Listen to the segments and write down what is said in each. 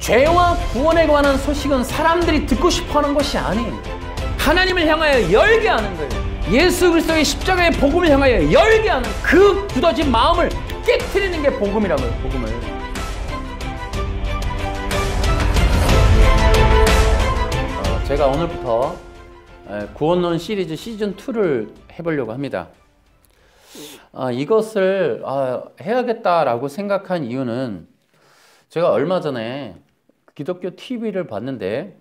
죄와 구원에 관한 소식은 사람들이 듣고 싶어하는 것이 아니에요. 하나님을 향하여 열게 하는 거예요. 예수 그리스도의 십자가의 복음을 향하여 열게 하는 그 굳어진 마음을 깨트리는 게 복음이라고요. 복음을. 제가 오늘부터 구원론 시리즈 시즌2를 해보려고 합니다. 이것을 해야겠다라고 생각한 이유는 제가 얼마 전에 기독교 TV를 봤는데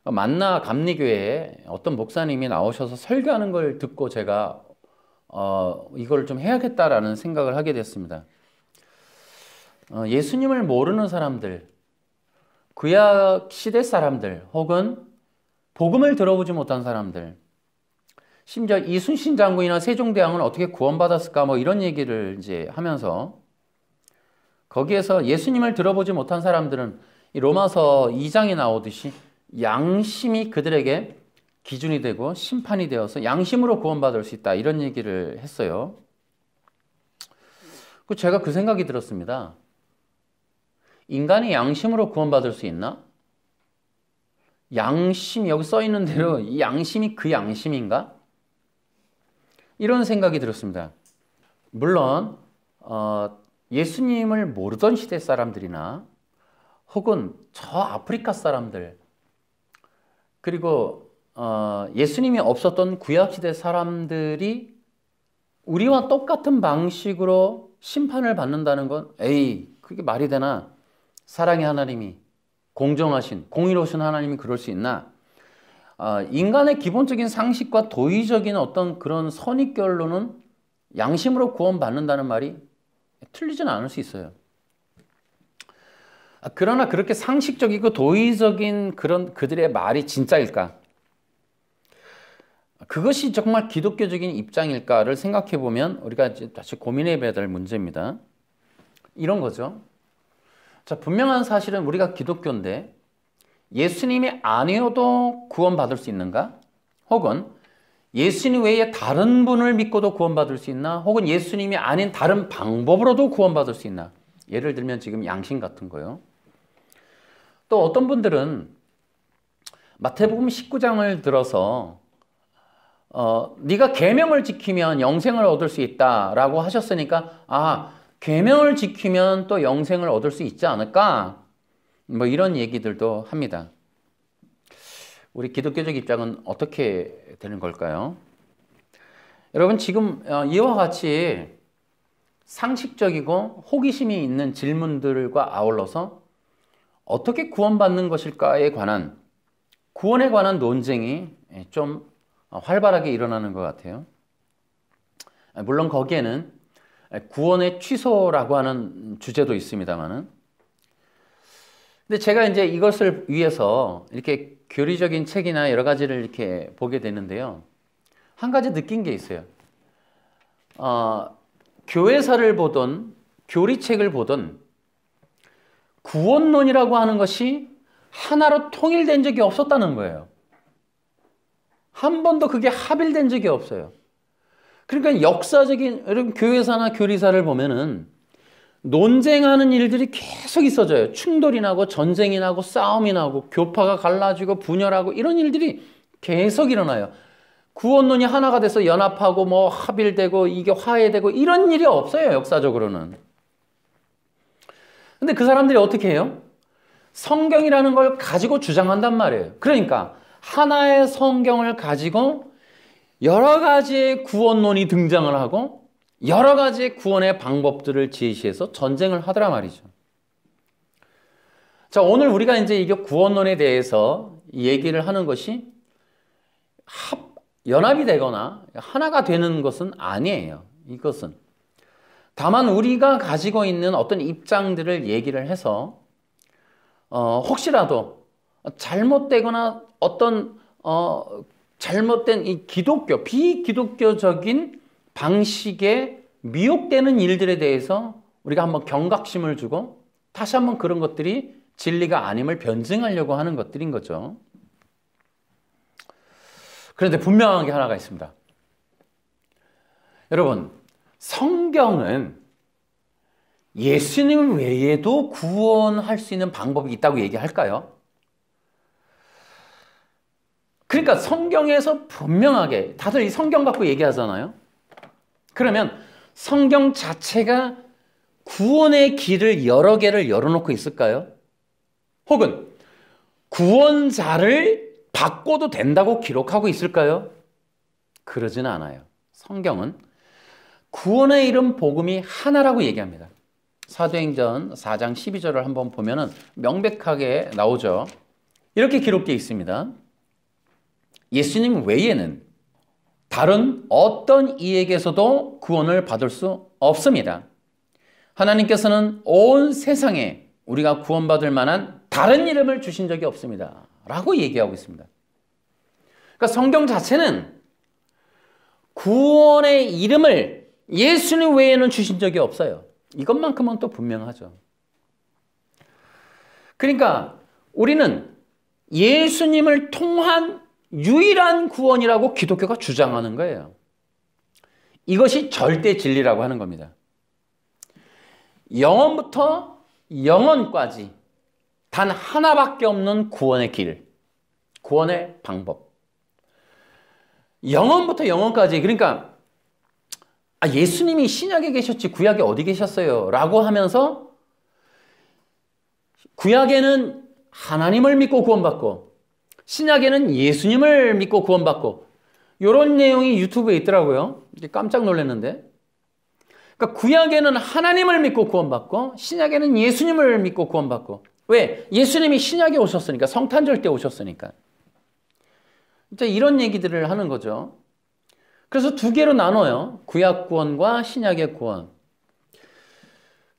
만나 감리교회에 어떤 목사님이 나오셔서 설교하는 걸 듣고 제가 이걸 좀 해야겠다라는 생각을 하게 됐습니다. 예수님을 모르는 사람들, 구약 시대 사람들, 혹은 복음을 들어보지 못한 사람들, 심지어 이순신 장군이나 세종대왕은 어떻게 구원받았을까 뭐 이런 얘기를 이제 하면서 거기에서 예수님을 들어보지 못한 사람들은 이 로마서 2장에 나오듯이 양심이 그들에게 기준이 되고 심판이 되어서 양심으로 구원받을 수 있다 이런 얘기를 했어요. 제가 그 생각이 들었습니다. 인간이 양심으로 구원받을 수 있나? 양심이 여기 써 있는 대로 이 양심이 그 양심인가? 이런 생각이 들었습니다. 물론 예수님을 모르던 시대 사람들이나 혹은 저 아프리카 사람들 그리고 예수님이 없었던 구약시대 사람들이 우리와 똑같은 방식으로 심판을 받는다는 건 그게 말이 되나? 사랑의 하나님이 공정하신 공의로우신 하나님이 그럴 수 있나? 인간의 기본적인 상식과 도의적인 어떤 그런 선입견로는 양심으로 구원받는다는 말이 틀리지는 않을 수 있어요. 그러나 그렇게 상식적이고 도의적인 그런 그들의 말이 진짜일까? 그것이 정말 기독교적인 입장일까를 생각해 보면 우리가 이제 다시 고민해 봐야 될 문제입니다. 이런 거죠. 자, 분명한 사실은 우리가 기독교인데 예수님이 아니어도 구원받을 수 있는가? 혹은 예수님 외에 다른 분을 믿고도 구원받을 수 있나? 혹은 예수님이 아닌 다른 방법으로도 구원받을 수 있나? 예를 들면 지금 양심 같은 거요. 또 어떤 분들은 마태복음 19장을 들어서 네가 계명을 지키면 영생을 얻을 수 있다라고 하셨으니까 계명을 지키면 또 영생을 얻을 수 있지 않을까? 뭐 이런 얘기들도 합니다. 우리 기독교적 입장은 어떻게 되는 걸까요? 여러분 지금 이와 같이 상식적이고 호기심이 있는 질문들과 아울러서 어떻게 구원받는 것일까에 관한 구원에 관한 논쟁이 좀 활발하게 일어나는 것 같아요. 물론 거기에는 구원의 취소라고 하는 주제도 있습니다만은 근데 제가 이제 이것을 위해서 이렇게 교리적인 책이나 여러 가지를 이렇게 보게 되는데요. 한 가지 느낀 게 있어요. 교회사를 보든 교리책을 보든 구원론이라고 하는 것이 하나로 통일된 적이 없었다는 거예요. 한 번도 그게 합일된 적이 없어요. 그러니까 역사적인 여러분 교회사나 교리사를 보면은 논쟁하는 일들이 계속 있어져요. 충돌이 나고 전쟁이 나고 싸움이 나고 교파가 갈라지고 분열하고 이런 일들이 계속 일어나요. 구원론이 하나가 돼서 연합하고 뭐 합일되고 이게 화해되고 이런 일이 없어요. 역사적으로는. 근데 그 사람들이 어떻게 해요? 성경이라는 걸 가지고 주장한단 말이에요. 그러니까 하나의 성경을 가지고 여러 가지의 구원론이 등장을 하고 여러 가지 구원의 방법들을 제시해서 전쟁을 하더라 말이죠. 자, 오늘 우리가 이제 이게 구원론에 대해서 얘기를 하는 것이 연합이 되거나 하나가 되는 것은 아니에요. 이것은. 다만 우리가 가지고 있는 어떤 입장들을 얘기를 해서 혹시라도 잘못되거나 어떤 잘못된 이 기독교, 비기독교적인 방식에 미혹되는 일들에 대해서 우리가 한번 경각심을 주고 다시 한번 그런 것들이 진리가 아님을 변증하려고 하는 것들인 거죠. 그런데 분명한 게 하나가 있습니다. 여러분, 성경은 예수님 외에도 구원할 수 있는 방법이 있다고 얘기할까요? 그러니까 성경에서 분명하게 다들 이 성경 갖고 얘기하잖아요. 그러면 성경 자체가 구원의 길을 여러 개를 열어놓고 있을까요? 혹은 구원자를 바꿔도 된다고 기록하고 있을까요? 그러지는 않아요. 성경은 구원의 이름 복음이 하나라고 얘기합니다. 사도행전 4장 12절을 한번 보면 명백하게 나오죠. 이렇게 기록되어 있습니다. 예수님 외에는 다른 어떤 이에게서도 구원을 받을 수 없습니다. 하나님께서는 온 세상에 우리가 구원받을 만한 다른 이름을 주신 적이 없습니다. 라고 얘기하고 있습니다. 그러니까 성경 자체는 구원의 이름을 예수님 외에는 주신 적이 없어요. 이것만큼은 또 분명하죠. 그러니까 우리는 예수님을 통한 유일한 구원이라고 기독교가 주장하는 거예요. 이것이 절대 진리라고 하는 겁니다. 영원부터 영원까지 단 하나밖에 없는 구원의 길, 구원의 방법. 영원부터 영원까지, 그러니까 예수님이 신약에 계셨지 구약에 어디 계셨어요? 라고 하면서 구약에는 하나님을 믿고 구원받고 신약에는 예수님을 믿고 구원받고 이런 내용이 유튜브에 있더라고요. 깜짝 놀랐는데. 그러니까 구약에는 하나님을 믿고 구원받고 신약에는 예수님을 믿고 구원받고. 왜? 예수님이 신약에 오셨으니까, 성탄절 때 오셨으니까. 진짜 이런 얘기들을 하는 거죠. 그래서 두 개로 나눠요. 구약 구원과 신약의 구원.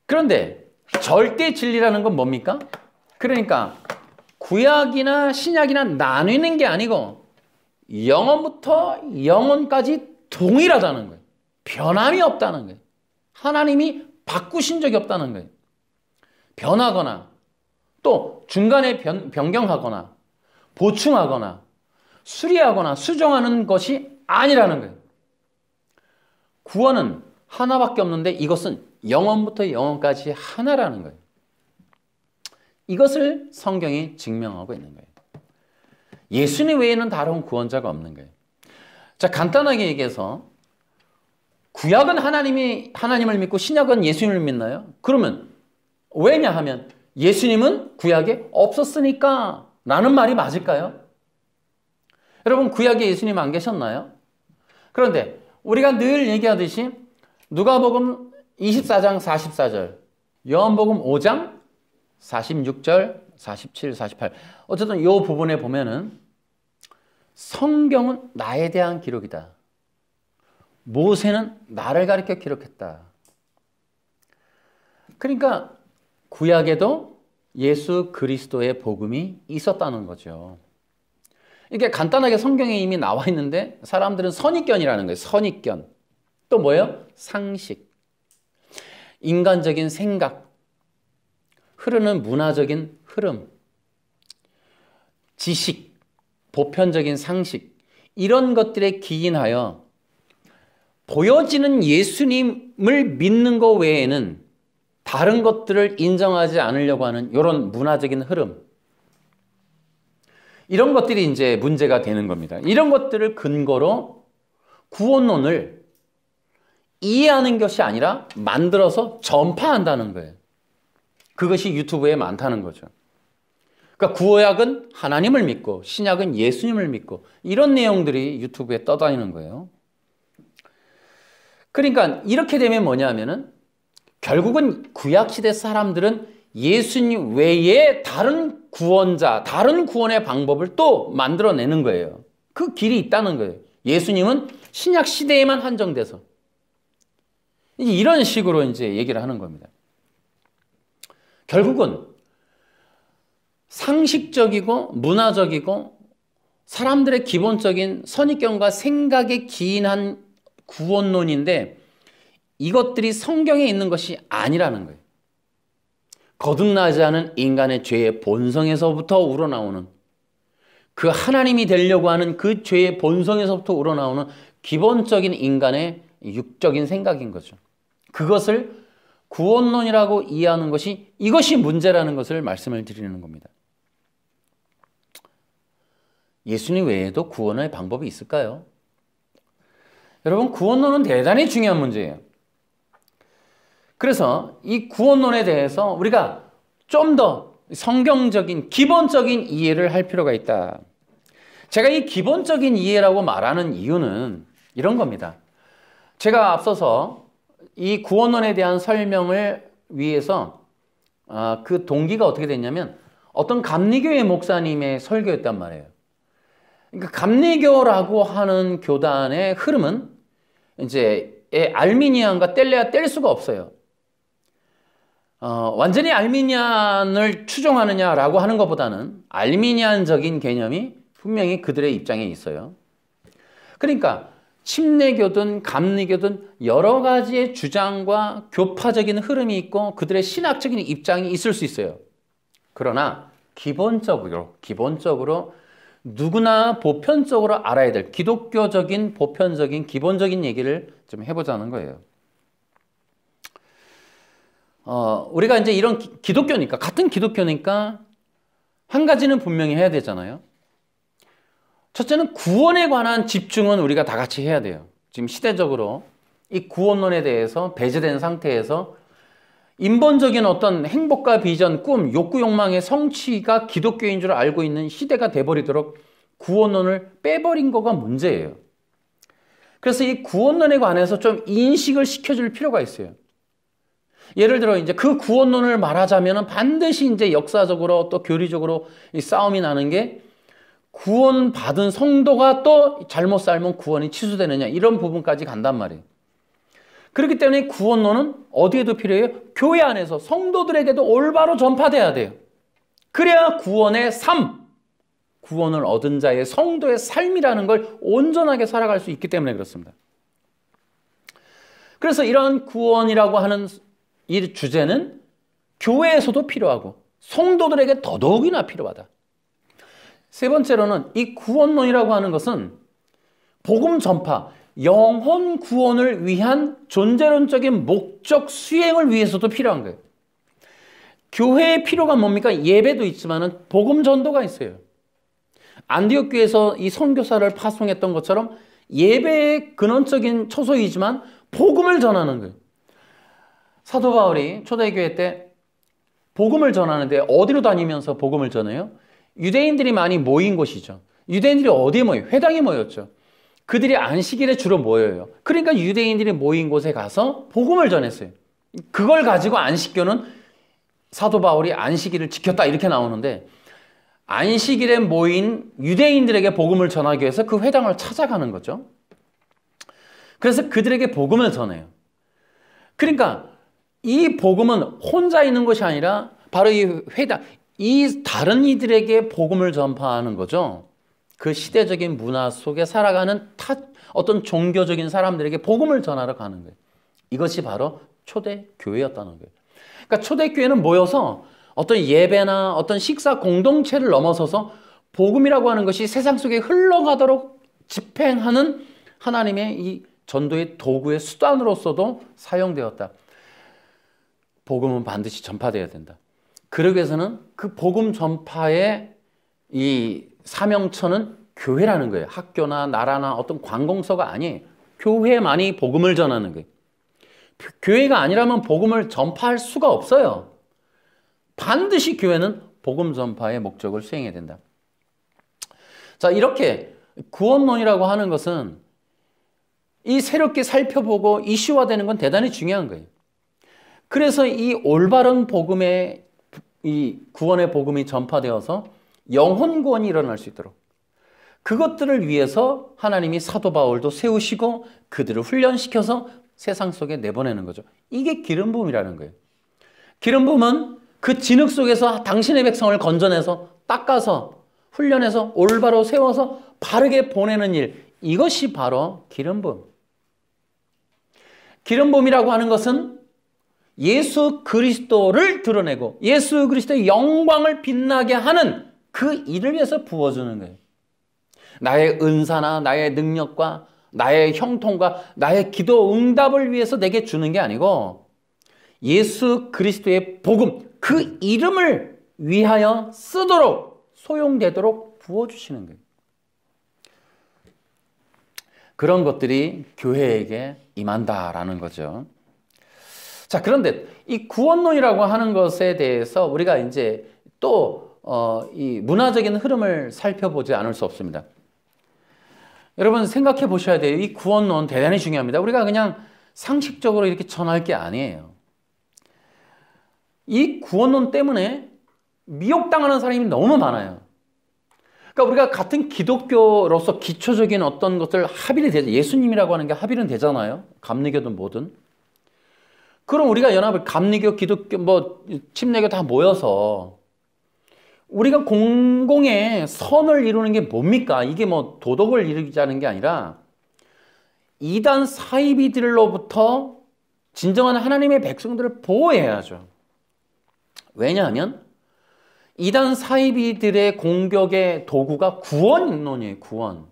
그런데 절대 진리라는 건 뭡니까? 그러니까 구약이나 신약이나 나뉘는 게 아니고 영원부터 영원까지 동일하다는 거예요. 변함이 없다는 거예요. 하나님이 바꾸신 적이 없다는 거예요. 변하거나 또 중간에 변경하거나 보충하거나 수리하거나 수정하는 것이 아니라는 거예요. 구원은 하나밖에 없는데 이것은 영원부터 영원까지 하나라는 거예요. 이것을 성경이 증명하고 있는 거예요. 예수님 외에는 다른 구원자가 없는 거예요. 자, 간단하게 얘기해서 구약은 하나님을 믿고 신약은 예수님을 믿나요? 그러면 왜냐하면 예수님은 구약에 없었으니까 라는 말이 맞을까요? 여러분, 구약에 예수님 안 계셨나요? 그런데 우리가 늘 얘기하듯이 누가복음 24장 44절, 요한복음 5장 46절, 47, 48. 어쨌든 이 부분에 보면은 성경은 나에 대한 기록이다. 모세는 나를 가리켜 기록했다. 그러니까 구약에도 예수 그리스도의 복음이 있었다는 거죠. 이게 간단하게 성경에 이미 나와 있는데 사람들은 선입견이라는 거예요. 선입견. 또 뭐예요? 상식. 인간적인 생각. 흐르는 문화적인 흐름. 지식. 보편적인 상식. 이런 것들에 기인하여 보여지는 예수님을 믿는 것 외에는 다른 것들을 인정하지 않으려고 하는 이런 문화적인 흐름. 이런 것들이 이제 문제가 되는 겁니다. 이런 것들을 근거로 구원론을 이해하는 것이 아니라 만들어서 전파한다는 거예요. 그것이 유튜브에 많다는 거죠. 그러니까 구약은 하나님을 믿고 신약은 예수님을 믿고 이런 내용들이 유튜브에 떠다니는 거예요. 그러니까 이렇게 되면 뭐냐면은 결국은 구약시대 사람들은 예수님 외에 다른 구원자, 다른 구원의 방법을 또 만들어내는 거예요. 그 길이 있다는 거예요. 예수님은 신약 시대에만 한정돼서. 이런 식으로 이제 얘기를 하는 겁니다. 결국은 상식적이고 문화적이고 사람들의 기본적인 선입견과 생각에 기인한 구원론인데 이것들이 성경에 있는 것이 아니라는 거예요. 거듭나지 않은 인간의 죄의 본성에서부터 우러나오는 그 하나님이 되려고 하는 그 죄의 본성에서부터 우러나오는 기본적인 인간의 육적인 생각인 거죠. 그것을 구원론이라고 이해하는 것이 이것이 문제라는 것을 말씀을 드리는 겁니다. 예수님 외에도 구원의 방법이 있을까요? 여러분, 구원론은 대단히 중요한 문제예요. 그래서 이 구원론에 대해서 우리가 좀 더 성경적인 기본적인 이해를 할 필요가 있다. 제가 이 기본적인 이해라고 말하는 이유는 이런 겁니다. 제가 앞서서 이 구원론에 대한 설명을 위해서 그 동기가 어떻게 됐냐면 어떤 감리교의 목사님의 설교였단 말이에요. 그러니까 감리교라고 하는 교단의 흐름은 이제 알미니안과 뗄래야 뗄 수가 없어요. 완전히 알미니안을 추종하느냐라고 하는 것보다는 알미니안적인 개념이 분명히 그들의 입장에 있어요. 그러니까 침례교든 감리교든 여러 가지의 주장과 교파적인 흐름이 있고 그들의 신학적인 입장이 있을 수 있어요. 그러나 기본적으로 누구나 보편적으로 알아야 될 기독교적인 보편적인 기본적인 얘기를 좀 해보자는 거예요. 우리가 이제 이런 기독교니까, 같은 기독교니까 한 가지는 분명히 해야 되잖아요. 첫째는 구원에 관한 집중은 우리가 다 같이 해야 돼요. 지금 시대적으로 이 구원론에 대해서 배제된 상태에서 인본적인 어떤 행복과 비전, 꿈, 욕구, 욕망의 성취가 기독교인 줄 알고 있는 시대가 돼버리도록 구원론을 빼버린 거가 문제예요. 그래서 이 구원론에 관해서 좀 인식을 시켜줄 필요가 있어요. 예를 들어 이제 그 구원론을 말하자면 반드시 이제 역사적으로 또 교리적으로 이 싸움이 나는 게 구원받은 성도가 또 잘못 살면 구원이 취소되느냐 이런 부분까지 간단 말이에요. 그렇기 때문에 구원론은 어디에도 필요해요? 교회 안에서 성도들에게도 올바로 전파돼야 돼요. 그래야 구원의 삶, 구원을 얻은 자의 성도의 삶이라는 걸 온전하게 살아갈 수 있기 때문에 그렇습니다. 그래서 이런 구원이라고 하는 이 주제는 교회에서도 필요하고 성도들에게 더더욱이나 필요하다. 세 번째로는 이 구원론이라고 하는 것은 복음 전파, 영혼 구원을 위한 존재론적인 목적 수행을 위해서도 필요한 거예요. 교회의 필요가 뭡니까? 예배도 있지만 복음 전도가 있어요. 안디옥 교회에서 이 선교사를 파송했던 것처럼 예배의 근원적인 초소이지만 복음을 전하는 거예요. 사도 바울이 초대교회 때 복음을 전하는데 어디로 다니면서 복음을 전해요? 유대인들이 많이 모인 곳이죠. 유대인들이 어디에 모여요? 회당에 모였죠. 그들이 안식일에 주로 모여요. 그러니까 유대인들이 모인 곳에 가서 복음을 전했어요. 그걸 가지고 안식교는 사도 바울이 안식일을 지켰다 이렇게 나오는데 안식일에 모인 유대인들에게 복음을 전하기 위해서 그 회당을 찾아가는 거죠. 그래서 그들에게 복음을 전해요. 그러니까 이 복음은 혼자 있는 것이 아니라 바로 이 회당, 이 다른 이들에게 복음을 전파하는 거죠. 그 시대적인 문화 속에 살아가는 어떤 종교적인 사람들에게 복음을 전하러 가는 거예요. 이것이 바로 초대교회였다는 거예요. 그러니까 초대교회는 모여서 어떤 예배나 어떤 식사 공동체를 넘어서서 복음이라고 하는 것이 세상 속에 흘러가도록 집행하는 하나님의 이 전도의 도구의 수단으로서도 사용되었다. 복음은 반드시 전파되어야 된다. 그러기 위해서는 그 복음 전파의 이 사명처는 교회라는 거예요. 학교나 나라나 어떤 관공서가 아니에요. 교회만이 복음을 전하는 거예요. 교회가 아니라면 복음을 전파할 수가 없어요. 반드시 교회는 복음 전파의 목적을 수행해야 된다. 자, 이렇게 구원론이라고 하는 것은 이 새롭게 살펴보고 이슈화되는 건 대단히 중요한 거예요. 그래서 이 올바른 복음의 이 구원의 복음이 전파되어서 영혼 구원이 일어날 수 있도록 그것들을 위해서 하나님이 사도 바울도 세우시고 그들을 훈련시켜서 세상 속에 내보내는 거죠. 이게 기름 부음이라는 거예요. 기름 부음은 그 진흙 속에서 당신의 백성을 건져내서 닦아서 훈련해서 올바로 세워서 바르게 보내는 일, 이것이 바로 기름 부음. 기름 부음이라고 하는 것은 예수 그리스도를 드러내고 예수 그리스도의 영광을 빛나게 하는 그 일을 위해서 부어주는 거예요. 나의 은사나 나의 능력과 나의 형통과 나의 기도 응답을 위해서 내게 주는 게 아니고 예수 그리스도의 복음, 그 이름을 위하여 쓰도록, 소용되도록 부어주시는 거예요. 그런 것들이 교회에게 임한다라는 거죠. 자, 그런데 이 구원론이라고 하는 것에 대해서 우리가 이제 또 이 문화적인 흐름을 살펴보지 않을 수 없습니다. 여러분 생각해 보셔야 돼요. 이 구원론 대단히 중요합니다. 우리가 그냥 상식적으로 이렇게 전할 게 아니에요. 이 구원론 때문에 미혹당하는 사람이 너무 많아요. 그러니까 우리가 같은 기독교로서 기초적인 어떤 것들 합일이 되죠. 예수님이라고 하는 게 합일은 되잖아요. 감리교든 뭐든. 그럼 우리가 연합을 감리교, 기독교, 침례교 다 모여서 우리가 공공의 선을 이루는 게 뭡니까? 이게 도덕을 이루자는 게 아니라 이단 사이비들로부터 진정한 하나님의 백성들을 보호해야죠. 왜냐하면 이단 사이비들의 공격의 도구가 구원론이에요. 구원.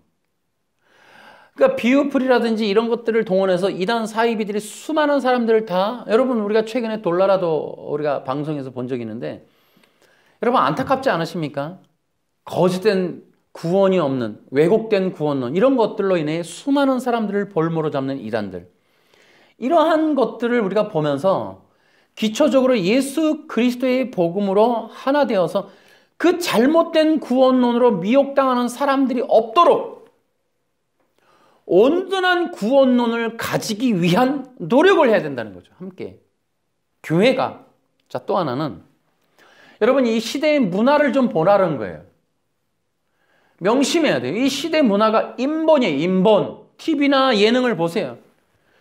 그러니까 비유풀이라든지 이런 것들을 동원해서 이단 사이비들이 수많은 사람들을 다, 여러분 우리가 최근에 돌나라도 우리가 방송에서 본 적이 있는데, 여러분 안타깝지 않으십니까? 거짓된 구원이 없는, 왜곡된 구원론, 이런 것들로 인해 수많은 사람들을 볼모로 잡는 이단들, 이러한 것들을 우리가 보면서 기초적으로 예수 그리스도의 복음으로 하나 되어서 그 잘못된 구원론으로 미혹당하는 사람들이 없도록 온전한 구원론을 가지기 위한 노력을 해야 된다는 거죠. 함께. 교회가. 자, 또 하나는 여러분 이 시대의 문화를 좀 보라는 거예요. 명심해야 돼요. 이 시대 문화가 인본이에요. 인본. TV나 예능을 보세요.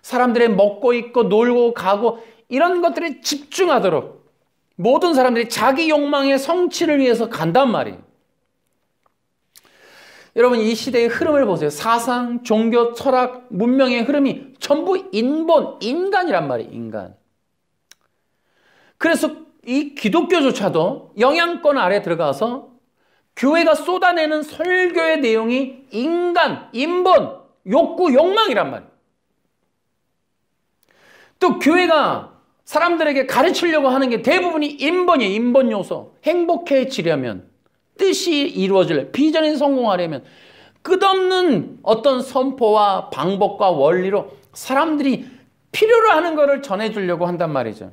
사람들의 먹고 있고 놀고 가고 이런 것들에 집중하도록 모든 사람들이 자기 욕망의 성취를 위해서 간단 말이에요. 여러분 이 시대의 흐름을 보세요. 사상, 종교, 철학, 문명의 흐름이 전부 인본, 인간이란 말이에요. 인간. 그래서 이 기독교조차도 영향권 아래 들어가서 교회가 쏟아내는 설교의 내용이 인간, 인본, 욕구, 욕망이란 말이에요. 또 교회가 사람들에게 가르치려고 하는 게 대부분이 인본이에요. 인본 요소. 행복해지려면, 뜻이 이루어지려면, 비전이 성공하려면 끝없는 어떤 선포와 방법과 원리로 사람들이 필요로 하는 것을 전해주려고 한단 말이죠.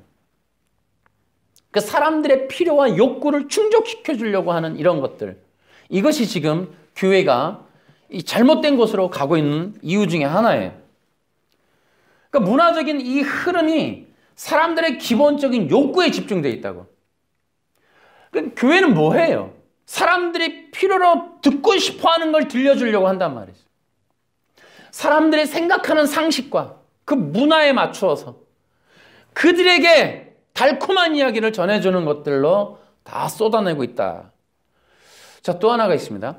그 사람들의 필요와 욕구를 충족시켜 주려고 하는 이런 것들. 이것이 지금 교회가 이 잘못된 곳으로 가고 있는 이유 중에 하나예요. 그러니까 문화적인 이 흐름이 사람들의 기본적인 욕구에 집중되어 있다고. 그러니까 교회는 뭐예요? 사람들이 필요로 듣고 싶어하는 걸 들려주려고 한단 말이죠. 사람들이 생각하는 상식과 그 문화에 맞추어서 그들에게 달콤한 이야기를 전해주는 것들로 다 쏟아내고 있다. 자, 또 하나가 있습니다.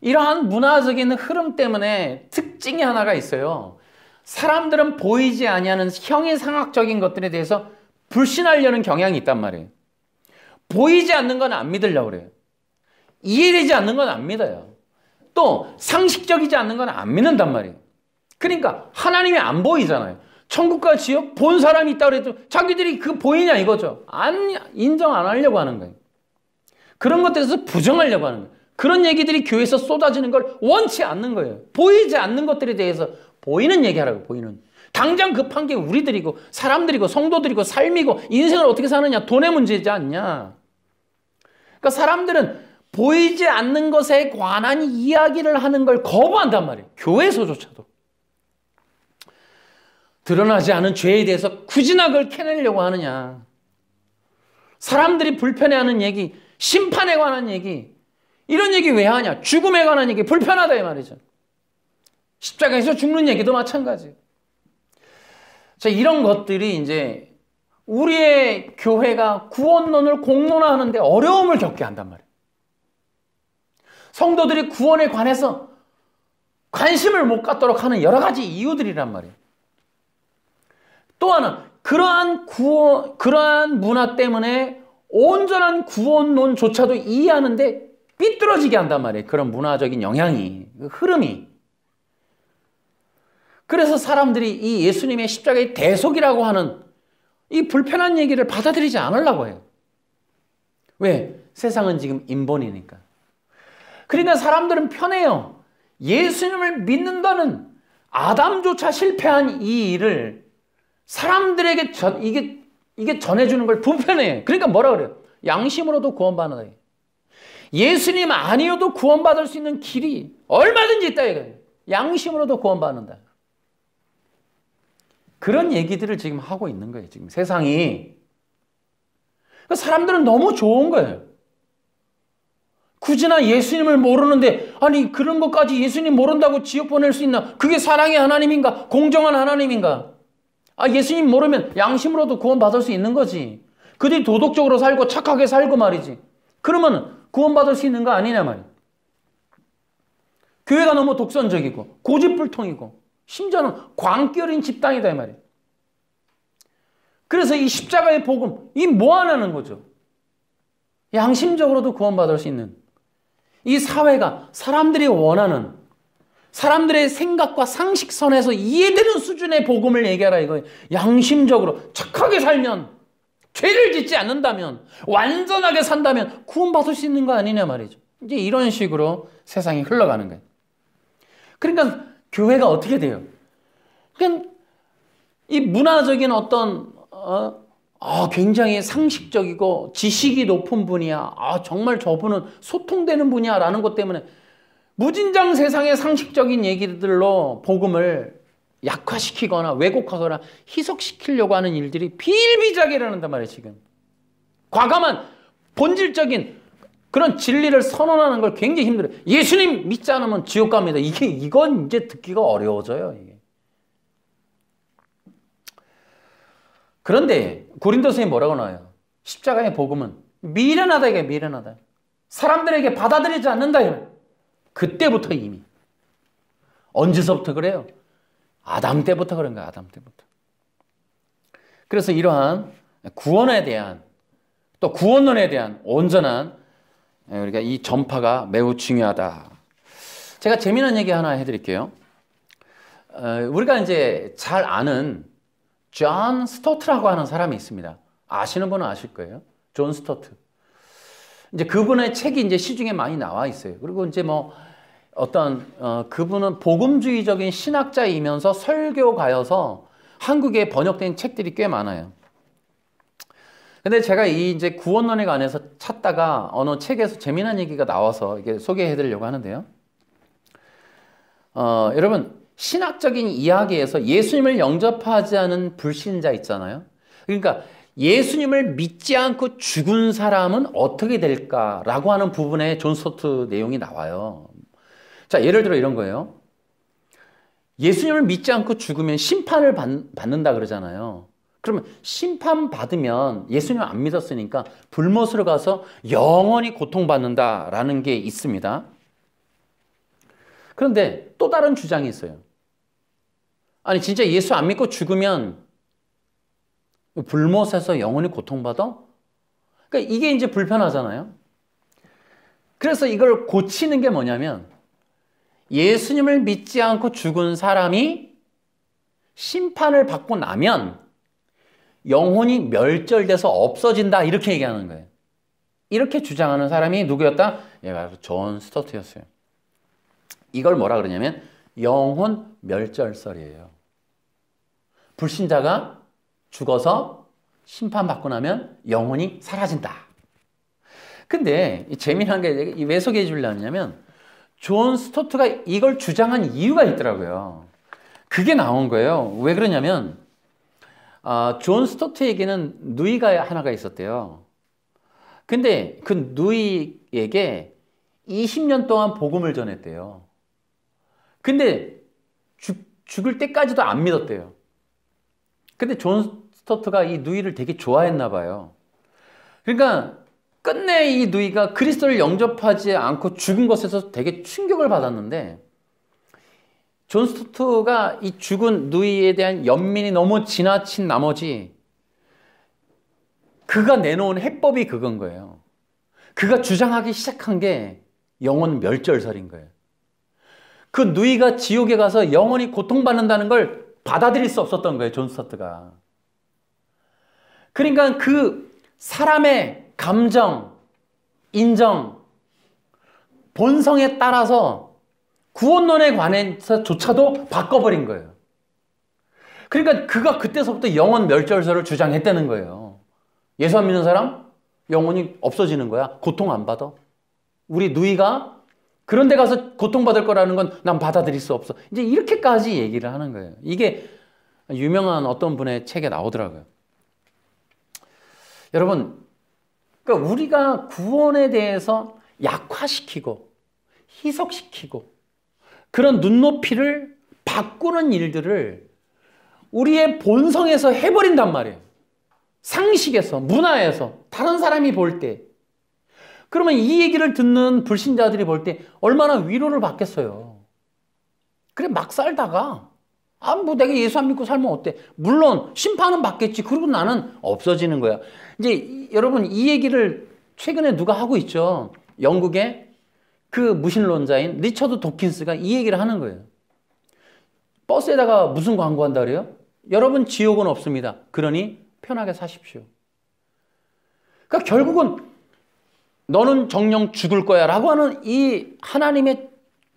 이러한 문화적인 흐름 때문에 특징이 하나가 있어요. 사람들은 보이지 아니하는 형이상학적인 것들에 대해서 불신하려는 경향이 있단 말이에요. 보이지 않는 건 안 믿으려고 그래요. 이해되지 않는 건 안 믿어요. 또 상식적이지 않는 건 안 믿는단 말이에요. 그러니까 하나님이 안 보이잖아요. 천국과 지옥 본 사람이 있다고 해도 자기들이 그 보이냐 이거죠. 인정 안 하려고 하는 거예요. 그런 것들에 대해서 부정하려고 하는 거예요. 그런 얘기들이 교회에서 쏟아지는 걸 원치 않는 거예요. 보이지 않는 것들에 대해서 보이는 얘기하라고. 보이는. 당장 급한 게 우리들이고 사람들이고 성도들이고 삶이고 인생을 어떻게 사느냐. 돈의 문제지 않냐. 그러니까 사람들은 보이지 않는 것에 관한 이야기를 하는 걸 거부한단 말이에요. 교회에서조차도. 드러나지 않은 죄에 대해서 굳이나 그걸 캐내려고 하느냐. 사람들이 불편해하는 얘기, 심판에 관한 얘기, 이런 얘기 왜 하냐. 죽음에 관한 얘기 불편하다 이 말이죠. 십자가에서 죽는 얘기도 마찬가지예요. 자, 이런 것들이 이제 우리의 교회가 구원론을 공론화하는데 어려움을 겪게 한단 말이에요. 성도들이 구원에 관해서 관심을 못 갖도록 하는 여러 가지 이유들이란 말이에요. 또 하나, 그러한 문화 때문에 온전한 구원론조차도 이해하는데 삐뚤어지게 한단 말이에요. 그런 문화적인 영향이, 그 흐름이. 그래서 사람들이 이 예수님의 십자가의 대속이라고 하는 이 불편한 얘기를 받아들이지 않으려고 해요. 왜? 세상은 지금 인본이니까. 그러니까 사람들은 편해요. 예수님을 믿는다는 아담조차 실패한 이 일을 사람들에게 이게 전해주는 걸 불편해요. 그러니까 뭐라 그래요? 양심으로도 구원받는다. 예수님 아니어도 구원받을 수 있는 길이 얼마든지 있다 이거예요. 양심으로도 구원받는다. 그런 얘기들을 지금 하고 있는 거예요. 지금 세상이. 그러니까 사람들은 너무 좋은 거예요. 굳이나 예수님을 모르는데 아니 그런 것까지 예수님 모른다고 지옥 보낼 수 있나? 그게 사랑의 하나님인가? 공정한 하나님인가? 아 예수님 모르면 양심으로도 구원받을 수 있는 거지. 그들이 도덕적으로 살고 착하게 살고 말이지. 그러면 구원받을 수 있는 거 아니냐 말이야. 교회가 너무 독선적이고 고집불통이고 심지어는 광기 어린 집단이다 이 말이야. 그래서 이 십자가의 복음 이 뭐 하냐는 거죠. 양심적으로도 구원받을 수 있는 이 사회가 사람들이 원하는 사람들의 생각과 상식선에서 이해되는 수준의 복음을 얘기하라 이거예요. 양심적으로 착하게 살면 죄를 짓지 않는다면 완전하게 산다면 구원받을 수 있는 거 아니냐 말이죠. 이제 이런 식으로 세상이 흘러가는 거예요. 그러니까 교회가 어떻게 돼요? 그냥 이 문화적인 어떤 굉장히 상식적이고 지식이 높은 분이야. 정말 저분은 소통되는 분이야 라는 것 때문에 무진장 세상의 상식적인 얘기들로 복음을 약화시키거나 왜곡하거나 희석시키려고 하는 일들이 비일비재하게 일어난단 말이에요. 지금 과감한 본질적인 그런 진리를 선언하는 걸 굉장히 힘들어요. 예수님 믿지 않으면 지옥 갑니다. 이건 이제 듣기가 어려워져요. 이게. 그런데 고린도서에 뭐라고 나와요? 십자가의 복음은 미련하다 이게 미련하다. 사람들에게 받아들이지 않는다 이거예요. 그때부터 이미 언제서부터 그래요? 아담 때부터 그런 거야. 아담 때부터. 그래서 이러한 구원에 대한 또 구원론에 대한 온전한 우리가 이 전파가 매우 중요하다. 제가 재미난 얘기 하나 해드릴게요. 우리가 이제 잘 아는 존 스토트라고 하는 사람이 있습니다. 아시는 분은 아실 거예요. 존 스토트. 이제 그분의 책이 이제 시중에 많이 나와 있어요. 그리고 이제 뭐 그분은 복음주의적인 신학자이면서 설교가여서 한국에 번역된 책들이 꽤 많아요. 근데 제가 이 이제 구원론에 관해서 찾다가 어느 책에서 재미난 얘기가 나와서 이게 소개해 드리려고 하는데요. 여러분, 신학적인 이야기에서 예수님을 영접하지 않은 불신자 있잖아요. 그러니까 예수님을 믿지 않고 죽은 사람은 어떻게 될까라고 하는 부분에 존 스토트 내용이 나와요. 자, 예를 들어 이런 거예요. 예수님을 믿지 않고 죽으면 심판을 받는다 그러잖아요. 그러면 심판받으면 예수님을 안 믿었으니까 불못으로 가서 영원히 고통받는다라는 게 있습니다. 그런데 또 다른 주장이 있어요. 아니 진짜 예수 안 믿고 죽으면 불못에서 영원히 고통받아? 그러니까 이게 이제 불편하잖아요. 그래서 이걸 고치는 게 뭐냐면 예수님을 믿지 않고 죽은 사람이 심판을 받고 나면 영혼이 멸절돼서 없어진다 이렇게 얘기하는 거예요. 이렇게 주장하는 사람이 누구였다? 얘가 존 스토트였어요. 이걸 뭐라 그러냐면 영혼 멸절설이에요. 불신자가 죽어서 심판받고 나면 영혼이 사라진다. 근데 재미난 게 왜 소개해 주려냐면 존 스토트가 이걸 주장한 이유가 있더라고요. 그게 나온 거예요. 왜 그러냐면 존 스토트에게는 누이가 하나가 있었대요. 근데 그 누이에게 20년 동안 복음을 전했대요. 근데 죽을 때까지도 안 믿었대요. 근데 존 스토트가 이 누이를 되게 좋아했나 봐요. 그러니까 끝내 이 누이가 그리스도를 영접하지 않고 죽은 것에서 되게 충격을 받았는데 존 스토트가 이 죽은 누이에 대한 연민이 너무 지나친 나머지 그가 내놓은 해법이 그건 거예요. 그가 주장하기 시작한 게 영혼 멸절설인 거예요. 그 누이가 지옥에 가서 영원히 고통받는다는 걸 받아들일 수 없었던 거예요. 존 스토트가. 그러니까 그 사람의 감정, 인정, 본성에 따라서 구원론에 관해서조차도 바꿔버린 거예요. 그러니까 그가 그때서부터 영원 멸절설을 주장했다는 거예요. 예수 안 믿는 사람? 영혼이 없어지는 거야. 고통 안 받아. 우리 누이가 그런 데 가서 고통받을 거라는 건 난 받아들일 수 없어. 이제 이렇게까지 얘기를 하는 거예요. 이게 유명한 어떤 분의 책에 나오더라고요. 여러분, 그러니까 우리가 구원에 대해서 약화시키고 희석시키고 그런 눈높이를 바꾸는 일들을 우리의 본성에서 해버린단 말이에요. 상식에서, 문화에서, 다른 사람이 볼 때. 그러면 이 얘기를 듣는 불신자들이 볼 때 얼마나 위로를 받겠어요. 그래, 막 살다가 뭐 내가 예수 안 믿고 살면 어때? 물론 심판은 받겠지. 그리고 나는 없어지는 거야. 이제 여러분, 이 얘기를 최근에 누가 하고 있죠. 영국의 그 무신론자인 리처드 도킨스가 이 얘기를 하는 거예요. 버스에다가 무슨 광고한다 그래요? 여러분, 지옥은 없습니다. 그러니 편하게 사십시오. 그러니까 결국은 너는 정녕 죽을 거야 라고 하는 이 하나님의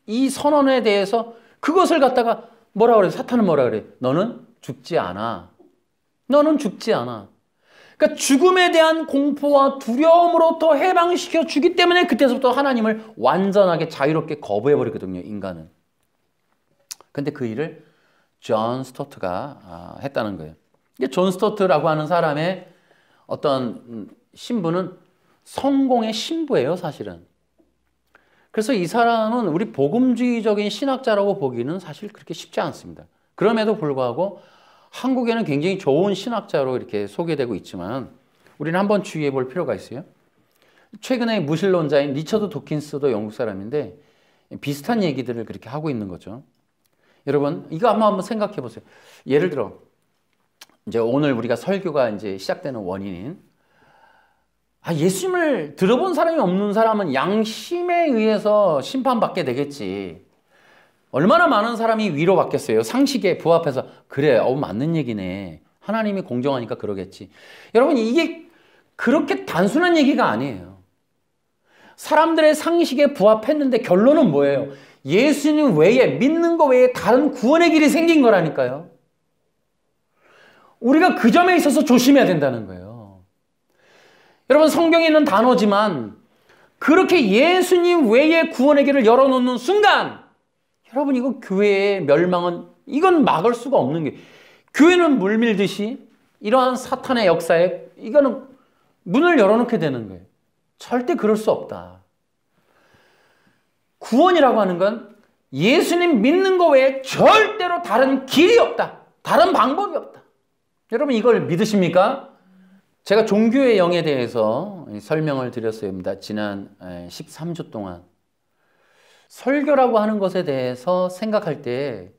이 선언에 대해서 그것을 갖다가 뭐라 그래? 사탄은 뭐라 그래? 너는 죽지 않아. 너는 죽지 않아. 그러니까 죽음에 대한 공포와 두려움으로부터 해방시켜 주기 때문에 그때서부터 하나님을 완전하게 자유롭게 거부해버리거든요, 인간은. 근데 그 일을 존 스토트가 했다는 거예요. 존 스토트라고 하는 사람의 어떤 신부는 성공의 신부예요, 사실은. 그래서 이 사람은 우리 복음주의적인 신학자라고 보기는 사실 그렇게 쉽지 않습니다. 그럼에도 불구하고 한국에는 굉장히 좋은 신학자로 이렇게 소개되고 있지만 우리는 한번 주의해 볼 필요가 있어요. 최근에 무신론자인 리처드 도킨스도 영국 사람인데 비슷한 얘기들을 그렇게 하고 있는 거죠. 여러분, 이거 한번 생각해 보세요. 예를 들어, 이제 오늘 우리가 설교가 이제 시작되는 원인인 예수님을 들어본 사람이 없는 사람은 양심에 의해서 심판받게 되겠지. 얼마나 많은 사람이 위로받겠어요. 상식에 부합해서 그래, 맞는 얘기네. 하나님이 공정하니까 그러겠지. 여러분, 이게 그렇게 단순한 얘기가 아니에요. 사람들의 상식에 부합했는데 결론은 뭐예요? 예수님 외에, 믿는 거 외에 다른 구원의 길이 생긴 거라니까요. 우리가 그 점에 있어서 조심해야 된다는 거예요. 여러분, 성경에 있는 단어지만 그렇게 예수님 외에 구원의 길을 열어놓는 순간 여러분, 이거 교회의 멸망은 이건 막을 수가 없는 게, 교회는 물밀듯이 이러한 사탄의 역사에 이거는 문을 열어놓게 되는 거예요. 절대 그럴 수 없다. 구원이라고 하는 건 예수님 믿는 거 외에 절대로 다른 길이 없다. 다른 방법이 없다. 여러분, 이걸 믿으십니까? 제가 종교의 영에 대해서 설명을 드렸습니다. 지난 13주 동안. 설교라고 하는 것에 대해서 생각할 때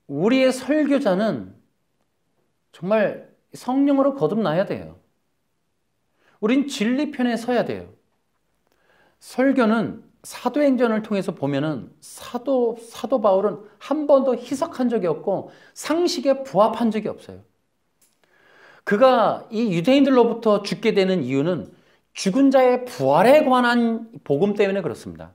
우리의 설교자는 정말 성령으로 거듭나야 돼요. 우린 진리편에 서야 돼요. 설교는 사도행전을 통해서 보면은 사도 바울은 한 번도 희석한 적이 없고 상식에 부합한 적이 없어요. 그가 이 유대인들로부터 죽게 되는 이유는 죽은 자의 부활에 관한 복음 때문에 그렇습니다.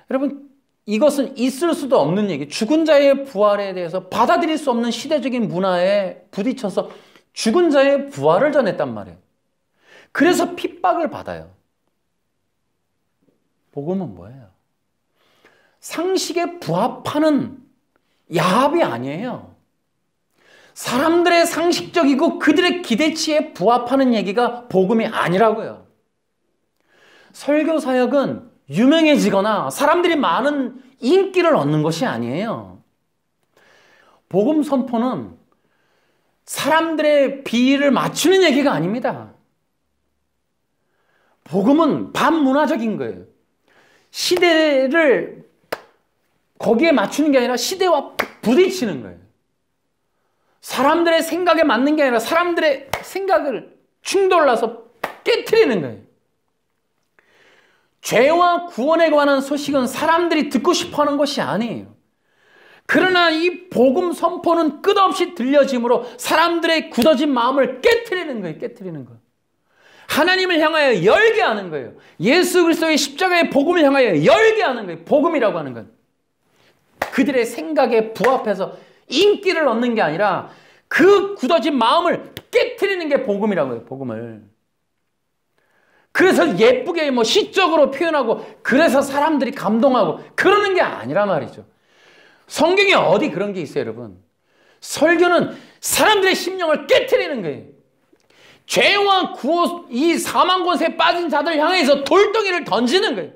여러분, 이것은 있을 수도 없는 얘기. 죽은 자의 부활에 대해서 받아들일 수 없는 시대적인 문화에 부딪혀서 죽은 자의 부활을 전했단 말이에요. 그래서 핍박을 받아요. 복음은 뭐예요? 상식에 부합하는 야합이 아니에요. 사람들의 상식적이고 그들의 기대치에 부합하는 얘기가 복음이 아니라고요. 설교 사역은 유명해지거나 사람들이 많은 인기를 얻는 것이 아니에요. 복음 선포는 사람들의 비위를 맞추는 얘기가 아닙니다. 복음은 반문화적인 거예요. 시대를 거기에 맞추는 게 아니라 시대와 부딪히는 거예요. 사람들의 생각에 맞는 게 아니라 사람들의 생각을 충돌나서 깨트리는 거예요. 죄와 구원에 관한 소식은 사람들이 듣고 싶어하는 것이 아니에요. 그러나 이 복음 선포는 끝없이 들려짐으로 사람들의 굳어진 마음을 깨트리는 거예요. 깨트리는 거예요. 하나님을 향하여 열게 하는 거예요. 예수 그리스도의 십자가의 복음을 향하여 열게 하는 거예요. 복음이라고 하는 건. 그들의 생각에 부합해서 인기를 얻는 게 아니라 그 굳어진 마음을 깨트리는 게 복음이라고 해요. 복음을. 그래서 예쁘게 시적으로 표현하고 그래서 사람들이 감동하고 그러는 게 아니란 말이죠. 성경에 어디 그런 게 있어요, 여러분? 설교는 사람들의 심령을 깨트리는 거예요. 죄와 구호, 이 사망 곳에 빠진 자들 향해서 돌덩이를 던지는 거예요.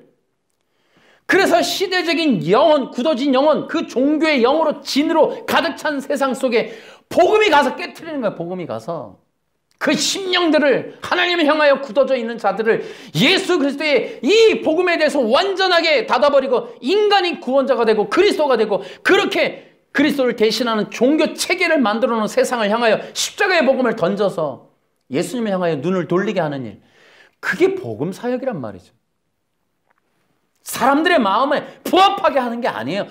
그래서 시대적인 영혼, 굳어진 영혼, 그 종교의 영으로 진으로 가득 찬 세상 속에 복음이 가서 깨트리는 거예요. 복음이 가서. 그 심령들을 하나님을 향하여 굳어져 있는 자들을 예수 그리스도의 이 복음에 대해서 완전하게 닫아버리고 인간이 구원자가 되고 그리스도가 되고 그렇게 그리스도를 대신하는 종교 체계를 만들어 놓은 세상을 향하여 십자가의 복음을 던져서 예수님을 향하여 눈을 돌리게 하는 일. 그게 복음 사역이란 말이죠. 사람들의 마음에 부합하게 하는 게 아니에요.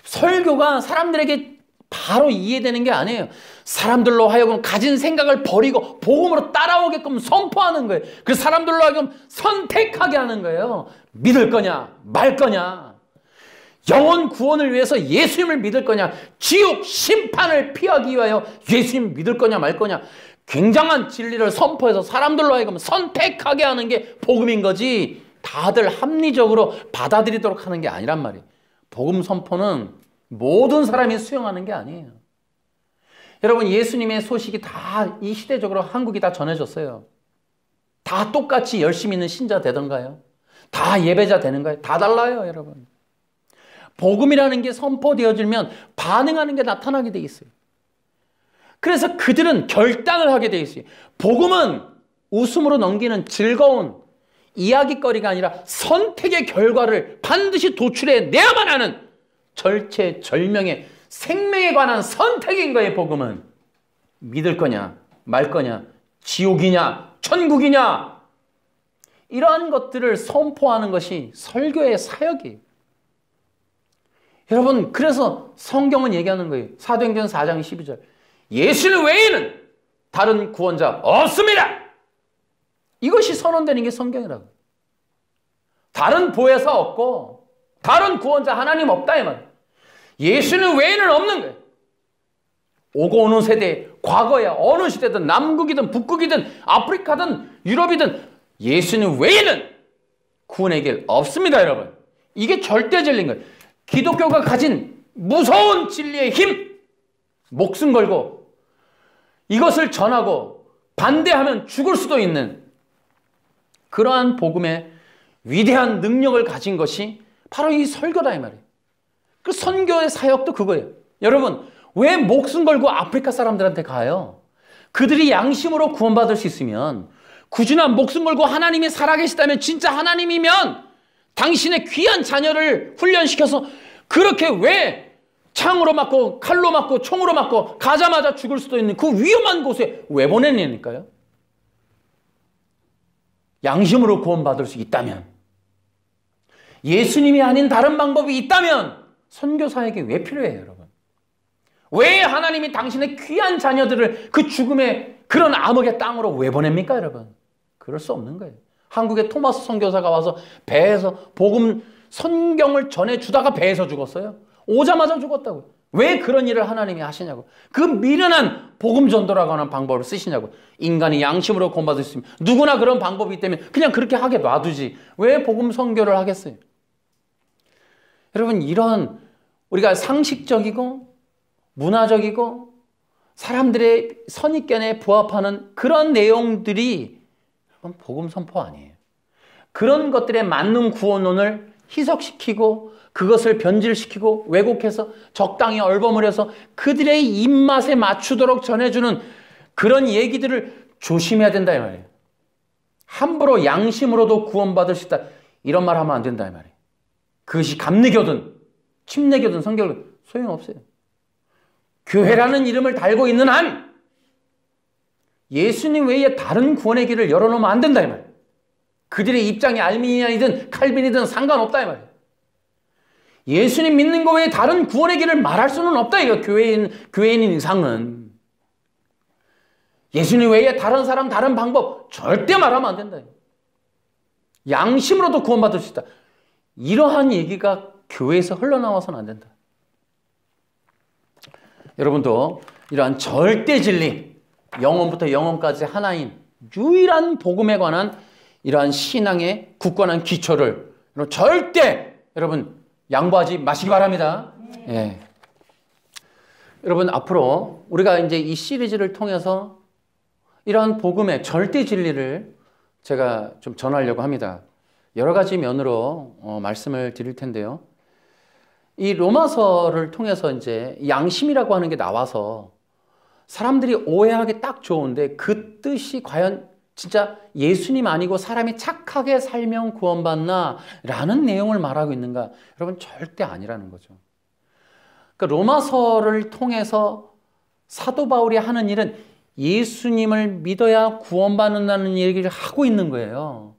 설교가 사람들에게 바로 이해되는 게 아니에요. 사람들로 하여금 가진 생각을 버리고 복음으로 따라오게끔 선포하는 거예요. 그 사람들로 하여금 선택하게 하는 거예요. 믿을 거냐 말 거냐, 영혼 구원을 위해서 예수님을 믿을 거냐, 지옥 심판을 피하기 위하여 예수님 믿을 거냐 말 거냐, 굉장한 진리를 선포해서 사람들로 하여금 선택하게 하는 게 복음인 거지 다들 합리적으로 받아들이도록 하는 게 아니란 말이에요. 복음 선포는 모든 사람이 수용하는 게 아니에요. 여러분, 예수님의 소식이 다 이 시대적으로 한국이 다 전해졌어요. 다 똑같이 열심히 있는 신자 되던가요? 다 예배자 되는가요? 다 달라요, 여러분. 복음이라는 게 선포되어지면 반응하는 게 나타나게 돼 있어요. 그래서 그들은 결단을 하게 돼 있어요. 복음은 웃음으로 넘기는 즐거운 이야기거리가 아니라 선택의 결과를 반드시 도출해내야만 하는 절체절명의 생명에 관한 선택인 거예요. 복음은. 믿을 거냐 말 거냐, 지옥이냐 천국이냐, 이러한 것들을 선포하는 것이 설교의 사역이에요. 여러분, 그래서 성경은 얘기하는 거예요. 사도행전 4장 12절 예수님 외에는 다른 구원자 없습니다. 이것이 선언되는 게 성경이라고. 다른 보혜사 없고 다른 구원자 하나님 없다 이 말이에요. 예수님 외에는 없는 거예요. 오고 오는 세대, 과거야 어느 시대든 남극이든 북극이든 아프리카든 유럽이든 예수님 외에는 구원의 길 없습니다, 여러분. 이게 절대 진리인 거예요. 기독교가 가진 무서운 진리의 힘, 목숨 걸고 이것을 전하고 반대하면 죽을 수도 있는 그러한 복음의 위대한 능력을 가진 것이 바로 이 설교다 이 말이에요. 그 선교의 사역도 그거예요. 여러분, 왜 목숨 걸고 아프리카 사람들한테 가요? 그들이 양심으로 구원받을 수 있으면, 꾸준한 목숨 걸고 하나님이 살아계시다면, 진짜 하나님이면 당신의 귀한 자녀를 훈련시켜서 그렇게 왜 창으로 맞고 칼로 맞고 총으로 맞고 가자마자 죽을 수도 있는 그 위험한 곳에 왜 보내니까요? 양심으로 구원받을 수 있다면, 예수님이 아닌 다른 방법이 있다면 선교사에게 왜 필요해요, 여러분? 왜 하나님이 당신의 귀한 자녀들을 그 죽음의 그런 암흑의 땅으로 왜 보냅니까, 여러분? 그럴 수 없는 거예요. 한국에 토마스 선교사가 와서 배에서 복음 성경을 전해주다가 배에서 죽었어요. 오자마자 죽었다고요. 왜 그런 일을 하나님이 하시냐고. 그 미련한 복음 전도라고 하는 방법을 쓰시냐고. 인간이 양심으로 구원받을 수 있으면 누구나 그런 방법이 있다면 그냥 그렇게 하게 놔두지. 왜 복음 선교를 하겠어요? 여러분, 이런 우리가 상식적이고 문화적이고 사람들의 선입견에 부합하는 그런 내용들이 복음 선포 아니에요. 그런 것들에 맞는 구원론을 희석시키고 그것을 변질시키고 왜곡해서 적당히 얼버무려서 그들의 입맛에 맞추도록 전해주는 그런 얘기들을 조심해야 된다 이 말이에요. 함부로 양심으로도 구원받을 수 있다 이런 말 하면 안 된다 이 말이에요. 그것이 감리교든 침례교든 성경은 소용없어요. 교회라는 이름을 달고 있는 한 예수님 외에 다른 구원의 길을 열어놓으면 안 된다 이 말이에요. 그들의 입장이 알미니안이든 칼빈이든 상관없다 이 말이에요. 예수님 믿는 거 외에 다른 구원의 길을 말할 수는 없다. 이거 교회인 이상은. 예수님 외에 다른 사람, 다른 방법 절대 말하면 안 된다. 양심으로도 구원받을 수 있다. 이러한 얘기가 교회에서 흘러나와서는 안 된다. 여러분도 이러한 절대 진리, 영혼부터 영혼까지 하나인 유일한 복음에 관한 이러한 신앙의 굳건한 기초를 절대 여러분 양보하지 마시기 바랍니다. 예. 여러분 앞으로 우리가 이제 이 시리즈를 통해서 이러한 복음의 절대 진리를 제가 좀 전하려고 합니다. 여러 가지 면으로 말씀을 드릴 텐데요. 이 로마서를 통해서 이제 양심이라고 하는 게 나와서 사람들이 오해하기 딱 좋은데 그 뜻이 과연 진짜 예수님 아니고 사람이 착하게 살면 구원받나? 라는 내용을 말하고 있는가? 여러분 절대 아니라는 거죠. 그러니까 로마서를 통해서 사도 바울이 하는 일은 예수님을 믿어야 구원받는다는 얘기를 하고 있는 거예요.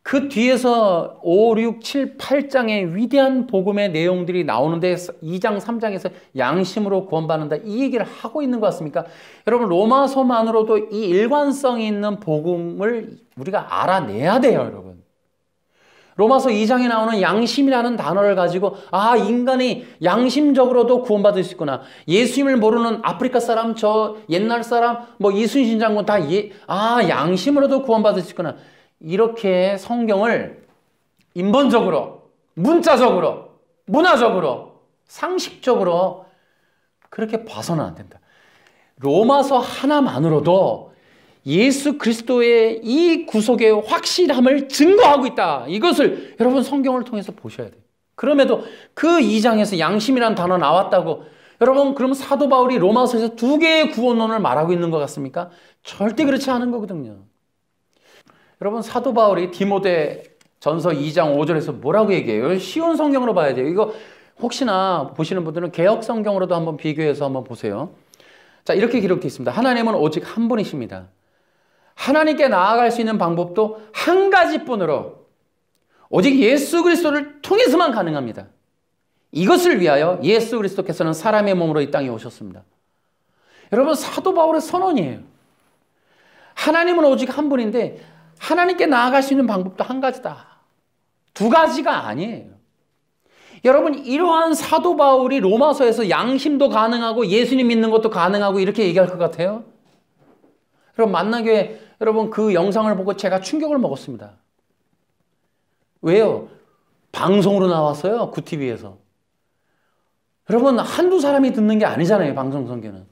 그 뒤에서 5, 6, 7, 8장의 위대한 복음의 내용들이 나오는데 2장, 3장에서 양심으로 구원받는다 이 얘기를 하고 있는 것 같습니까? 여러분 로마서만으로도 이 일관성이 있는 복음을 우리가 알아내야 돼요, 여러분. 로마서 2장에 나오는 양심이라는 단어를 가지고 아, 인간이 양심적으로도 구원받을 수 있구나. 예수님을 모르는 아프리카 사람, 저 옛날 사람, 뭐 이순신 장군 다 양심으로도 구원받을 수 있구나. 이렇게 성경을 인본적으로, 문자적으로, 문화적으로, 상식적으로 그렇게 봐서는 안 된다. 로마서 하나만으로도 예수 그리스도의 이 구속의 확실함을 증거하고 있다. 이것을 여러분 성경을 통해서 보셔야 돼요. 그럼에도 그 2장에서 양심이라는 단어 나왔다고 여러분 그럼 사도 바울이 로마서에서 2개의 구원론을 말하고 있는 것 같습니까? 절대 그렇지 않은 거거든요. 여러분 사도 바울이 디모데 전서 2장 5절에서 뭐라고 얘기해요? 쉬운 성경으로 봐야 돼요. 이거 혹시나 보시는 분들은 개역 성경으로도 한번 비교해서 한번 보세요. 자, 이렇게 기록되어 있습니다. 하나님은 오직 한 분이십니다. 하나님께 나아갈 수 있는 방법도 한 가지뿐으로 오직 예수 그리스도를 통해서만 가능합니다. 이것을 위하여 예수 그리스도께서는 사람의 몸으로 이 땅에 오셨습니다. 여러분 사도 바울의 선언이에요. 하나님은 오직 한 분인데 하나님께 나아갈 수 있는 방법도 한 가지다. 2가지가 아니에요. 여러분 이러한 사도 바울이 로마서에서 양심도 가능하고 예수님 믿는 것도 가능하고 이렇게 얘기할 것 같아요? 여러분 만나교회 여러분 그 영상을 보고 제가 충격을 먹었습니다. 왜요? 방송으로 나왔어요. 구티비에서. 여러분 한두 사람이 듣는 게 아니잖아요. 방송 선교는.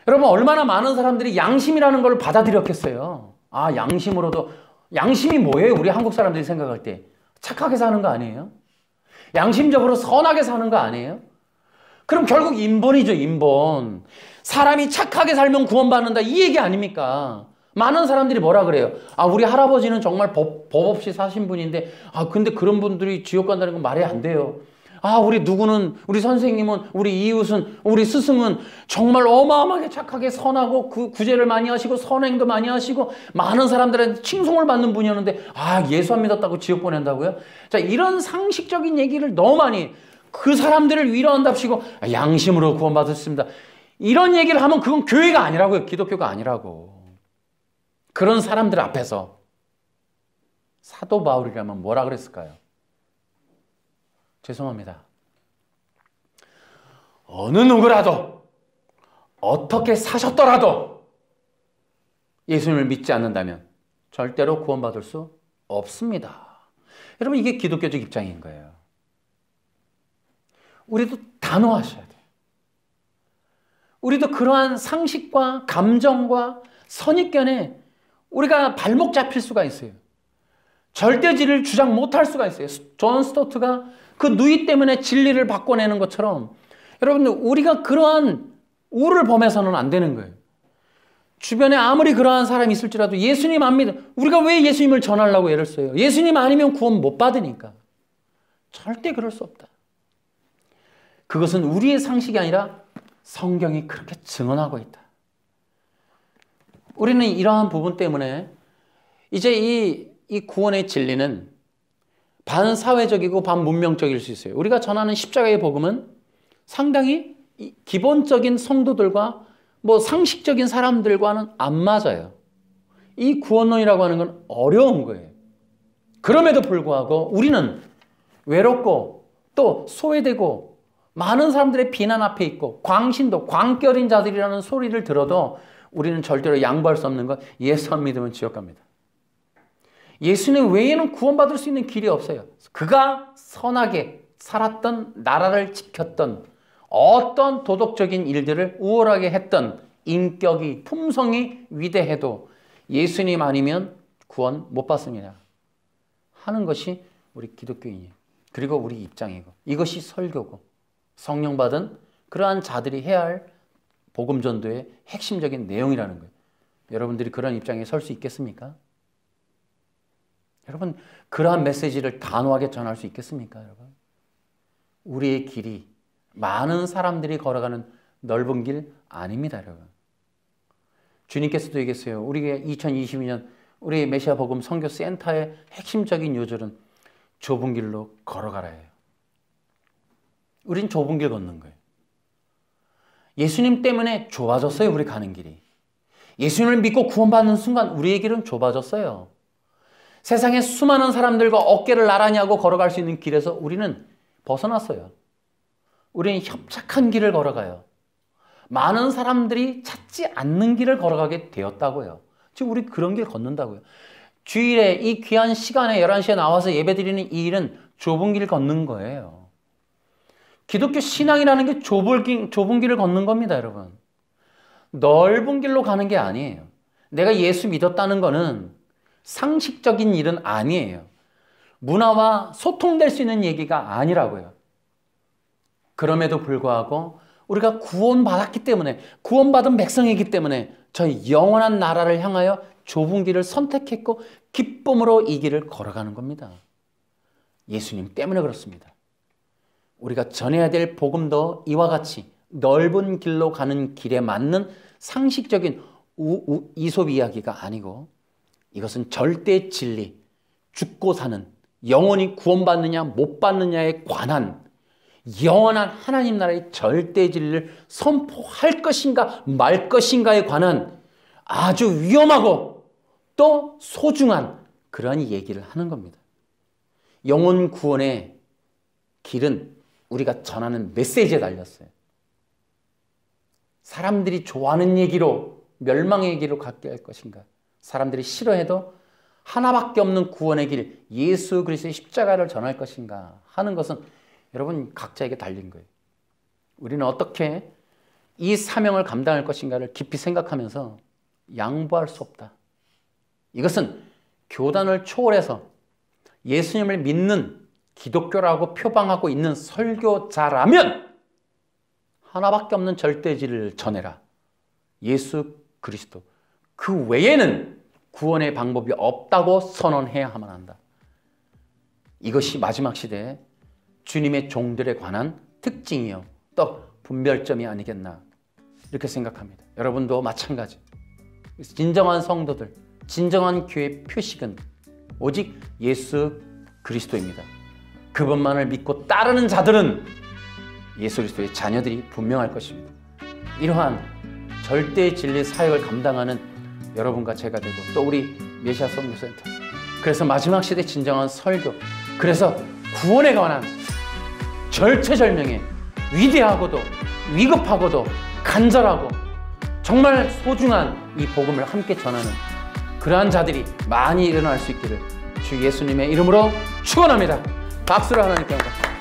여러분 얼마나 많은 사람들이 양심이라는 걸 받아들였겠어요. 아, 양심으로도. 양심이 뭐예요? 우리 한국 사람들이 생각할 때. 착하게 사는 거 아니에요? 양심적으로 선하게 사는 거 아니에요? 그럼 결국 인본이죠, 인본. 사람이 착하게 살면 구원받는다 이 얘기 아닙니까? 많은 사람들이 뭐라 그래요? 아, 우리 할아버지는 정말 법 없이 사신 분인데 아, 근데 그런 분들이 지옥 간다는 건 말이 안 돼요. 아, 우리 누구는, 우리 선생님은, 우리 이웃은, 우리 스승은 정말 어마어마하게 착하게 선하고 그 구제를 많이 하시고 선행도 많이 하시고 많은 사람들한테 칭송을 받는 분이었는데 아, 예수 안 믿었다고 지옥 보낸다고요? 자, 이런 상식적인 얘기를 너무 많이 그 사람들을 위로한답시고 아, 양심으로 구원받았습니다. 이런 얘기를 하면 그건 교회가 아니라고요. 기독교가 아니라고. 그런 사람들 앞에서 사도 바울이라면 뭐라 그랬을까요? 죄송합니다. 어느 누구라도 어떻게 사셨더라도 예수님을 믿지 않는다면 절대로 구원받을 수 없습니다. 여러분 이게 기독교적 입장인 거예요. 우리도 단호하셔야 돼요. 우리도 그러한 상식과 감정과 선입견에 우리가 발목 잡힐 수가 있어요. 절대진리를 주장 못할 수가 있어요. 존 스토트가 그 누이 때문에 진리를 바꿔내는 것처럼 여러분들 우리가 그러한 우를 범해서는 안 되는 거예요. 주변에 아무리 그러한 사람이 있을지라도 예수님 안 믿어. 우리가 왜 예수님을 전하려고 애를 써요? 예수님 아니면 구원 못 받으니까. 절대 그럴 수 없다. 그것은 우리의 상식이 아니라 성경이 그렇게 증언하고 있다. 우리는 이러한 부분 때문에 이제 이 구원의 진리는 반사회적이고 반문명적일 수 있어요. 우리가 전하는 십자가의 복음은 상당히 기본적인 성도들과 뭐 상식적인 사람들과는 안 맞아요. 이 구원론이라고 하는 건 어려운 거예요. 그럼에도 불구하고 우리는 외롭고 또 소외되고 많은 사람들의 비난 앞에 있고 광신도 광결인 자들이라는 소리를 들어도 우리는 절대로 양보할 수 없는 건 예수 안 믿으면 지옥 갑니다. 예수님 외에는 구원받을 수 있는 길이 없어요. 그가 선하게 살았던, 나라를 지켰던, 어떤 도덕적인 일들을 우월하게 했던 인격이, 품성이 위대해도 예수님 아니면 구원 못 받습니다 하는 것이 우리 기독교인이에요. 그리고 우리 입장이고, 이것이 설교고 성령 받은 그러한 자들이 해야 할 복음 전도의 핵심적인 내용이라는 거예요. 여러분들이 그런 입장에 설 수 있겠습니까? 여러분, 그러한 메시지를 단호하게 전할 수 있겠습니까, 여러분? 우리의 길이 많은 사람들이 걸어가는 넓은 길 아닙니다, 여러분. 주님께서도 얘기했어요. 우리가 2022년 우리 메시아 복음 선교 센터의 핵심적인 요절은 좁은 길로 걸어가라예요. 우린 좁은 길 걷는 거예요. 예수님 때문에 좁아졌어요, 우리 가는 길이. 예수님을 믿고 구원받는 순간 우리의 길은 좁아졌어요. 세상에 수많은 사람들과 어깨를 나란히 하고 걸어갈 수 있는 길에서 우리는 벗어났어요. 우리는 협착한 길을 걸어가요. 많은 사람들이 찾지 않는 길을 걸어가게 되었다고요. 지금 우리 그런 길 걷는다고요. 주일에 이 귀한 시간에 11시에 나와서 예배드리는 이 일은 좁은 길 걷는 거예요. 기독교 신앙이라는 게 좁은 길을 걷는 겁니다, 여러분. 넓은 길로 가는 게 아니에요. 내가 예수 믿었다는 거는 상식적인 일은 아니에요. 문화와 소통될 수 있는 얘기가 아니라고요. 그럼에도 불구하고 우리가 구원받았기 때문에, 구원받은 백성이기 때문에 저 영원한 나라를 향하여 좁은 길을 선택했고 기쁨으로 이 길을 걸어가는 겁니다. 예수님 때문에 그렇습니다. 우리가 전해야 될 복음도 이와 같이 넓은 길로 가는 길에 맞는 상식적인 이솝 이야기가 아니고, 이것은 절대 진리, 죽고 사는, 영원히 구원받느냐 못 받느냐에 관한 영원한 하나님 나라의 절대 진리를 선포할 것인가 말 것인가에 관한 아주 위험하고 또 소중한 그러한 얘기를 하는 겁니다. 영혼 구원의 길은 우리가 전하는 메시지에 달렸어요. 사람들이 좋아하는 얘기로 멸망의 얘기로 갖게 할 것인가, 사람들이 싫어해도 하나밖에 없는 구원의 길, 예수 그리스도의 십자가를 전할 것인가 하는 것은 여러분 각자에게 달린 거예요. 우리는 어떻게 이 사명을 감당할 것인가를 깊이 생각하면서 양보할 수 없다. 이것은 교단을 초월해서 예수님을 믿는 기독교라고 표방하고 있는 설교자라면 하나밖에 없는 절대진리를 전해라. 예수 그리스도. 그 외에는 구원의 방법이 없다고 선언해야만 한다. 이것이 마지막 시대에 주님의 종들에 관한 특징이요, 또 분별점이 아니겠나 이렇게 생각합니다. 여러분도 마찬가지. 진정한 성도들, 진정한 교회의 표식은 오직 예수 그리스도입니다. 그분만을 믿고 따르는 자들은 예수 그리스도의 자녀들이 분명할 것입니다. 이러한 절대 진리 사역을 감당하는 여러분과 제가 되고, 또 우리 메시아 선교센터, 그래서 마지막 시대 진정한 설교, 그래서 구원에 관한 절체절명의 위대하고도 위급하고도 간절하고 정말 소중한 이 복음을 함께 전하는 그러한 자들이 많이 일어날 수 있기를 주 예수님의 이름으로 축원합니다. 박수로 하나님께 감사합니다.